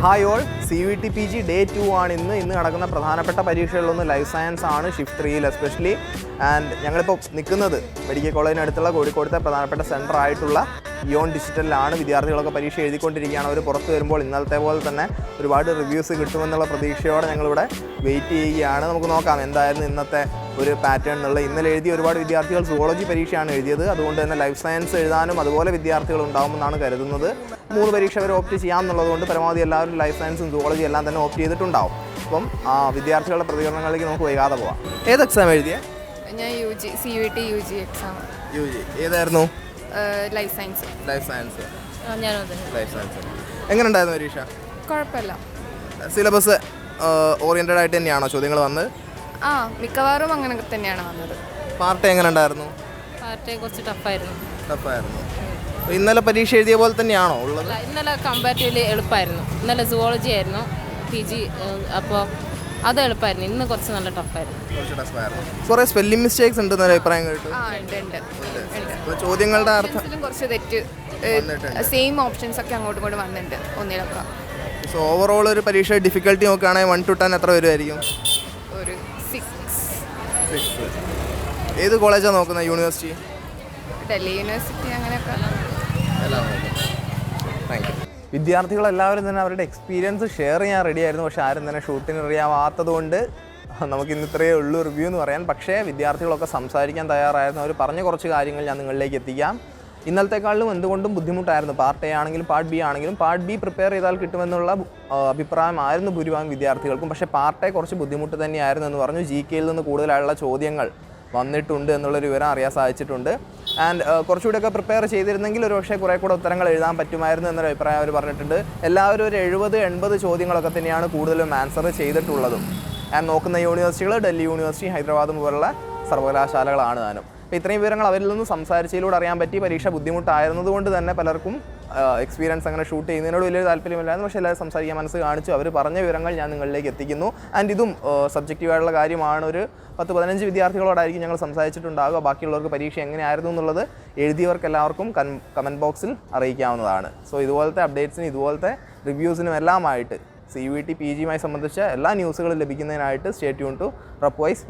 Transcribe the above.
Hi all, CUET PG Day 2 ആണ് ഇന്ന് നടക്കുന്ന പ്രധാനപ്പെട്ട പരീക്ഷകളിലൊന്ന് ലൈഫ് സയൻസ് ആണ്, ഷിഫ്റ്റ് 3-ൽ എസ്പെഷ്യലി. ആൻഡ് ഞങ്ങളിപ്പോൾ നിൽക്കുന്നത് മെഡിക്കൽ കോളേജിനടുത്തുള്ള കോഴിക്കോടത്തെ പ്രധാനപ്പെട്ട സെൻറ്റർ ആയിട്ടുള്ള ഇയോൺ ഡിജിറ്റലിലാണ്. വിദ്യാർത്ഥികളൊക്കെ പരീക്ഷ എഴുതിക്കൊണ്ടിരിക്കുകയാണ്. അവർ പുറത്ത് വരുമ്പോൾ ഇന്നലത്തെ പോലെ തന്നെ ഒരുപാട് റിവ്യൂസ് കിട്ടുമെന്നുള്ള പ്രതീക്ഷയോടെ ഞങ്ങളിവിടെ വെയിറ്റ് ചെയ്യുകയാണ്. നമുക്ക് നോക്കാം എന്തായിരുന്നു ഇന്നത്തെ ഒരു പാറ്റേൺ എന്നുള്ള. ഇന്നലെ എഴുതിയ ഒരുപാട് വിദ്യാർത്ഥികൾ സുവോളജി പരീക്ഷയാണ് എഴുതിയത്. അതുകൊണ്ട് തന്നെ ലൈഫ് സയൻസ് എഴുതാനും അതുപോലെ വിദ്യാർത്ഥികൾ ഉണ്ടാകുമെന്നാണ് കരുതുന്നത്. 3 പരീക്ഷ വരെ ഓപ്റ്റ് ചെയ്യാമെന്നുള്ളതുകൊണ്ട് പരമാവധി എല്ലാവരും ലൈഫ് സയൻസും സുവോളജി എല്ലാം തന്നെ ഓപ്റ്റ് ചെയ്തിട്ടുണ്ടാവും. അപ്പം വിദ്യാർത്ഥികളുടെ പ്രതികരണങ്ങളിലേക്ക് നമുക്ക് വൈകാതെ പോകാം. ഏത് എക്സാം എഴുതിയ? ഞാൻ CUET UG എക്സാം. UG ഏതായിരുന്നു? Life science. Life science. Life science. എങ്ങനെ ഉണ്ടായിരുന്നു പരീക്ഷ? കുഴപ്പമില്ല. സിലബസ് ഓറിയൻറ്റഡ് ആയിട്ട് തന്നെയാണോ ചോദ്യങ്ങൾ വന്നത്? മിക്കവാറും അങ്ങനെ തന്നെയാണ് വന്നത്. പാർട്ട് എങ്ങനെ ഉണ്ടായിരുന്നു? പാർട്ട് കുറച്ച് ടഫായിരുന്നു. ഇന്നലെ പരീക്ഷ എഴുതിയ പോലെ തന്നെയാണോ ഉള്ളത്? ഇന്നലെ കമ്പാരിറ്റീവ്ലി എളുപ്പമായിരുന്നു. ഇന്നലെ സുവോളജി ആയിരുന്നു PG, അപ്പോൾ അത് എളുപ്പമായിരുന്നു. ഇന്ന് കുറച്ച് നല്ല ടഫായിരുന്നു. കുറേ സ്പെല്ലിംഗ് മിസ്റ്റേക്സ് ഉണ്ടെന്നൊരു അഭിപ്രായം കേട്ടു. ചോദ്യങ്ങളുടെ അർത്ഥം കുറച്ച് തെറ്റ്, സെയിം ഓപ്ഷൻസ് ഒക്കെ അങ്ങോട്ടും ഇങ്ങോട്ടും വന്നിട്ടുണ്ട് ഒന്നിലൊക്കെ. സോ ഓവറോൾ ഒരു പരീക്ഷ ഡിഫിക്കൽട്ടി നോക്കുകയാണെങ്കിൽ 1 to 10 എത്ര വരുമായിരിക്കും? ഒരു 6. ഏത് കോളേജാണ് നോക്കുന്നത്? യൂണിവേഴ്സിറ്റി? ഡൽഹി യൂണിവേഴ്സിറ്റി അങ്ങനെയൊക്കെ. Thank you. വിദ്യാർത്ഥികളെല്ലാവരും തന്നെ അവരുടെ എക്സ്പീരിയൻസ് ഷെയർ ചെയ്യാൻ റെഡിയായിരുന്നു. പക്ഷേ ആരും തന്നെ ഷൂട്ടിന് അറിയാവാത്തത് കൊണ്ട് നമുക്കിന്ന് ഇത്രയേ ഉള്ളൂ റിവ്യൂ എന്ന് പറയാൻ. പക്ഷേ വിദ്യാർത്ഥികളൊക്കെ സംസാരിക്കാൻ തയ്യാറായിരുന്നു. അവർ പറഞ്ഞ കുറച്ച് കാര്യങ്ങൾ ഞാൻ നിങ്ങളിലേക്ക് എത്തിക്കാം. ഇന്നലത്തെക്കാളും എന്തുകൊണ്ടും ബുദ്ധിമുട്ടായിരുന്നു. പാർട്ട് A ആണെങ്കിലും പാർട്ട് B ആണെങ്കിലും. പാർട്ട് B പ്രിപ്പയർ ചെയ്താൽ കിട്ടുമെന്നുള്ള അഭിപ്രായമായിരുന്നു ഭൂരിഭാഗം വിദ്യാർത്ഥികൾക്കും. പക്ഷേ പാർട്ട് A കുറച്ച് ബുദ്ധിമുട്ട് തന്നെയായിരുന്നു എന്ന് പറഞ്ഞു. GKയിൽ നിന്ന് കൂടുതലായുള്ള ചോദ്യങ്ങൾ വന്നിട്ടുണ്ട് എന്നുള്ളൊരു വിവരം അറിയാൻ സാധിച്ചിട്ടുണ്ട്. ആൻഡ് കുറച്ചുകൂടെയൊക്കെ പ്രിപ്പയർ ചെയ്തിരുന്നെങ്കിൽ ഒരു പക്ഷേ കുറേ കൂടെ ഉത്തരങ്ങൾ എഴുതാൻ പറ്റുമായിരുന്നു എന്നൊരു അഭിപ്രായം അവർ പറഞ്ഞിട്ടുണ്ട്. എല്ലാവരും ഒരു 70-80 ചോദ്യങ്ങളൊക്കെ തന്നെയാണ് കൂടുതലും ആൻസർ ചെയ്തിട്ടുള്ളതും. ആൻഡ് നോക്കുന്ന യൂണിവേഴ്സിറ്റികൾ ഡൽഹി യൂണിവേഴ്സിറ്റി, ഹൈദരാബാദ് പോലുള്ള സർവകലാശാലകളാണ് താനും. അപ്പോൾ ഇത്രയും വിവരങ്ങൾ അവരിൽ നിന്ന് സംസാരിച്ചതിലൂടെ അറിയാൻ പറ്റി. പരീക്ഷ ബുദ്ധിമുട്ടായിരുന്നതുകൊണ്ട് തന്നെ പലർക്കും എക്സ്പീരിയൻസ് അങ്ങനെ ഷൂട്ട് ചെയ്യുന്നതിനോട് വലിയൊരു താല്പര്യമില്ലായിരുന്നു. പക്ഷേ എല്ലാവരും സംസാരിക്കാൻ മനസ്സ് കാണിച്ചു. അവർ പറഞ്ഞ വിവരങ്ങൾ ഞാൻ നിങ്ങളിലേക്ക് എത്തിക്കുന്നു. ആൻഡ് ഇതും സബ്ജക്റ്റീവായിട്ടുള്ള കാര്യമാണ്. ഒരു 10-15 വിദ്യാർത്ഥികളോടായിരിക്കും ഞങ്ങൾ സംസാരിച്ചിട്ടുണ്ടാകുക. ബാക്കിയുള്ളവർക്ക് പരീക്ഷ എങ്ങനെയായിരുന്നു എന്നുള്ളത് എഴുതിയവർക്ക് എല്ലാവർക്കും കമൻറ്റ് ബോക്സിൽ അറിയിക്കാവുന്നതാണ്. സോ ഇതുപോലത്തെ അപ്ഡേറ്റ്സിനും ഇതുപോലത്തെ റിവ്യൂസിനും എല്ലാമായിട്ട് CUET PG യുമായി സംബന്ധിച്ച എല്ലാ ന്യൂസുകളും ലഭിക്കുന്നതിനായിട്ട് സ്റ്റേ ട്യൂൺ ടു Prepwise.